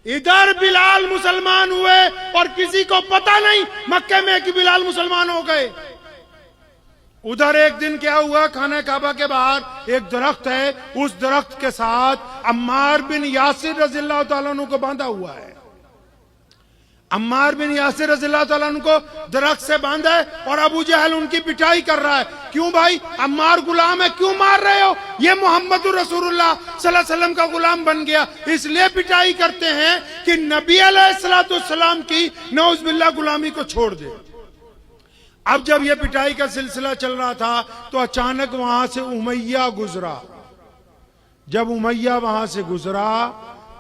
ادھر بلال مسلمان ہوئے اور کسی کو پتا نہیں مکے میں کہ بلال مسلمان ہو گئے. ادھر ایک دن کیا ہوا, خانہ کعبہ کے باہر ایک درخت ہے, اس درخت کے ساتھ عمار بن یاسر رضی اللہ تعالیٰ عنہ کو باندھا ہوا ہے. عمار بن یاسر رضی اللہ تعالیٰ عنہ کو درخت سے باندھا ہے اور ابو جہل ان کی پٹائی کر رہا ہے. کیوں بھائی, عمار غلام ہے, کیوں مار رہے ہو؟ یہ محمد رسول اللہ صلی اللہ علیہ وسلم کا غلام بن گیا, اس لیے پٹائی کرتے ہیں کہ نبی علیہ السلام کی نعوذ باللہ غلامی کو چھوڑ دے. اب جب یہ پٹائی کا سلسلہ چل رہا تھا تو اچانک وہاں سے امیہ گزرا. جب امیہ وہاں سے گزرا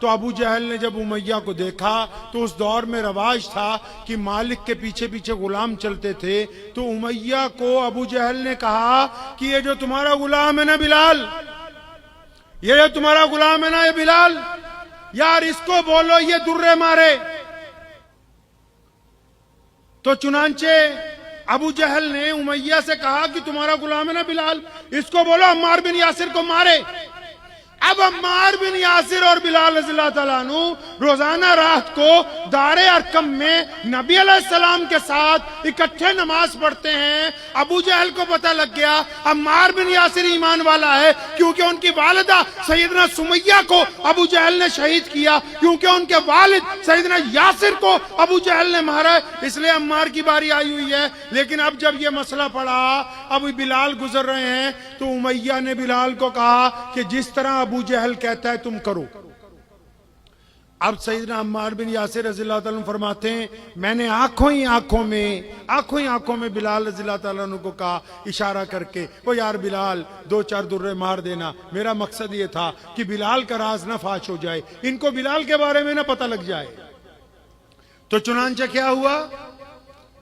تو ابو جہل نے جب امیہ کو دیکھا تو اس دور میں رواج تھا کہ مالک کے پیچھے پیچھے غلام چلتے تھے. تو امیہ کو ابو جہل نے کہا کہ یہ جو تمہارا غلام ہے نا بلال, یہ جو تمہارا غلام ہے نا یہ بلال, یار اس کو بولو یہ درے مارے. تو چنانچہ ابو جہل نے امیہ سے کہا کہ تمہارا غلام ہے نا بلال, اس کو بولو عمار بن یاسر کو مارے. اب عمار بن یاسر اور بلال رضی اللہ تعالیٰ عنہ روزانہ رات کو دار ارقم میں نبی علیہ السلام کے ساتھ اکٹھے نماز پڑھتے ہیں. ابو جہل کو پتہ لگ گیا عمار بن یاسر ایمان والا ہے, کیونکہ ان کی والدہ سیدنا سمیہ کو ابو جہل نے شہید کیا, کیونکہ ان کے والد سیدنا یاسر کو ابو جہل نے مارا ہے, اس لیے عمار کی باری آئی ہوئی ہے. لیکن اب جب یہ مسئلہ پڑا, اب بلال گزر رہے ہیں, تو امیہ نے بلال کو کہا کہ جس طرح ابو جہل کہتا ہے تم کرو. اب سیدنا عمار بن یاسر رضی اللہ تعالیٰ عنہ فرماتے ہیں میں نے آنکھوں ہی آنکھوں میں بلال رضی اللہ تعالیٰ عنہ کو کہا اشارہ کر کے, وہ یار بلال 2-4 درے مار دینا. میرا مقصد یہ تھا کہ بلال کا راز نہ فاش ہو جائے, ان کو بلال کے بارے میں نہ پتہ لگ جائے. تو چنانچہ کیا ہوا,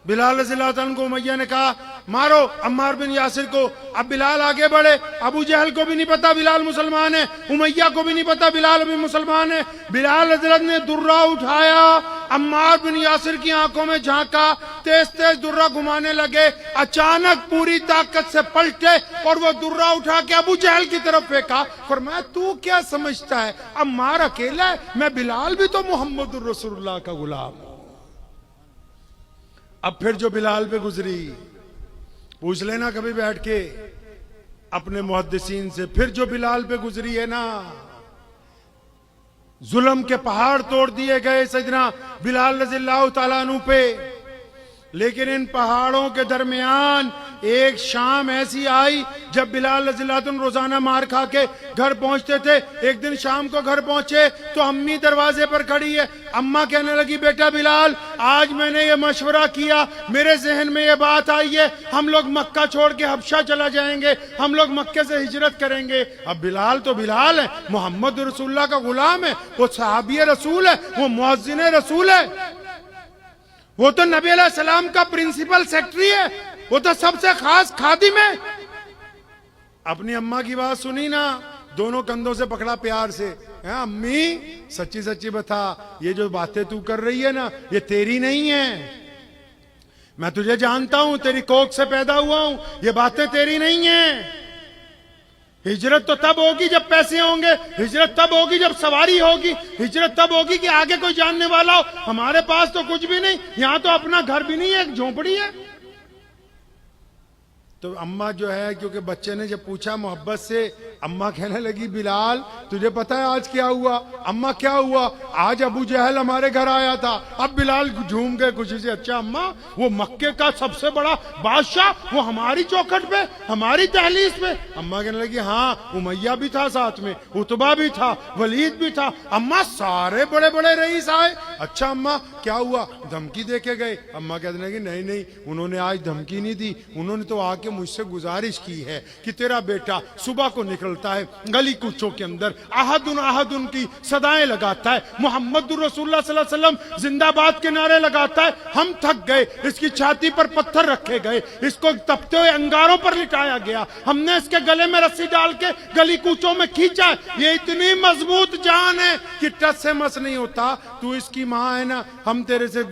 بلال رضی اللہ تعالیٰ عنہ کو امیہ نے کہا مارو عمار بن یاسر کو. اب بلال آگے بڑھے, ابو جہل کو بھی نہیں پتا بلال مسلمان ہے, امیہ کو بھی نہیں پتا بلال بھی مسلمان ہے. بلال رضی اللہ عنہ نے درہ اٹھایا, عمار بن یاسر کی آنکھوں میں جھانکا, تیز تیز درہ گھمانے لگے. اچانک پوری طاقت سے پلٹے اور وہ درہ اٹھا کے ابو جہل کی طرف پھینکا. فرمایا تو کیا سمجھتا ہے عمار اکیلا ہے, میں بلال بھی تو محمد الرسول اللہ کا غلام ہوں. اب پھر جو بلال پہ گزری, پوچھ لینا کبھی بیٹھ کے اپنے محدثین سے, پھر جو بلال پہ گزری ہے نا, ظلم کے پہاڑ توڑ دیے گئے سیدنا بلال رضی اللہ تعالیٰ عنہ پہ. لیکن ان پہاڑوں کے درمیان ایک شام ایسی آئی جب بلال رضی اللہ عنہ روزانہ مار کھا کے گھر پہنچتے تھے. ایک دن شام کو گھر پہنچے تو امی دروازے پر کھڑی ہے. اماں کہنے لگی بیٹا بلال, آج میں نے یہ مشورہ کیا, میرے ذہن میں یہ بات آئی ہے, ہم لوگ مکہ چھوڑ کے حبشہ چلا جائیں گے, ہم لوگ مکے سے ہجرت کریں گے. اب بلال تو بلال ہے, محمد رسول اللہ کا غلام ہے, وہ صحابی رسول ہے, وہ مؤذن رسول ہے, وہ تو نبی علیہ السلام کا پرنسپل سیکرٹری ہے, وہ تو سب سے خاص خادم ہے. اپنی اماں کی بات سنی نا, دونوں کندھوں سے پکڑا پیار سے, امی سچی سچی بتا, یہ جو باتیں تو کر رہی ہے نا یہ تیری نہیں ہے, میں تجھے جانتا ہوں, تیری کوکھ سے پیدا ہوا ہوں, یہ باتیں تیری نہیں ہیں. ہجرت تو تب ہوگی جب پیسے ہوں گے, ہجرت تب ہوگی جب سواری ہوگی, ہجرت تب ہوگی کہ آگے کوئی جاننے والا ہو. ہمارے پاس تو کچھ بھی نہیں, یہاں تو اپنا گھر بھی نہیں ہے, ایک جھونپڑی ہے. تو اماں جو ہے, کیونکہ بچے نے جب پوچھا محبت سے, اماں کہنے لگی بلال تجھے پتا ہے آج کیا ہوا؟ اماں کیا ہوا؟ آج ابو جہل ہمارے گھر آیا تھا. اب بلال جھوم گئے خوشی سے, اچھا اماں وہ مکے کا سب سے بڑا بادشاہ, وہ ہماری چوکھٹ پہ, ہماری دہلیز پہ؟ اماں کہنے لگی ہاں, امیہ بھی تھا ساتھ میں, عتبہ بھی تھا, ولید بھی تھا. اماں سارے بڑے بڑے رئیس آئے. اچھا اماں کیا ہوا؟ دھمکی دے کے گئے. اماں کہنے لگی نہیں, انہوں نے آج دھمکی نہیں دی, انہوں نے تو آ کے مجھ سے گزارش کی ہے کہ تیرا بیٹا صبح کو نکلتا ہے, گلی کوچوں کے اندر احدن کی صدائیں لگاتا ہے, محمد رسول اللہ صلی اللہ علیہ وسلم زندہ باد کے نعرے لگاتا ہے. ہم تھک گئے, اس کی چھاتی پر پتھر رکھے گئے, اس کو تپتے ہوئے انگاروں پر لٹایا گیا, ہم نے اس کے گلے میں رسی ڈال کے گلی کوچوں میں کھینچا. یہ اتنی مضبوط جان ہے کہ ٹس سے مس نہیں ہوتا. تو اس کی ماں ہے نا, ہم تیرے سے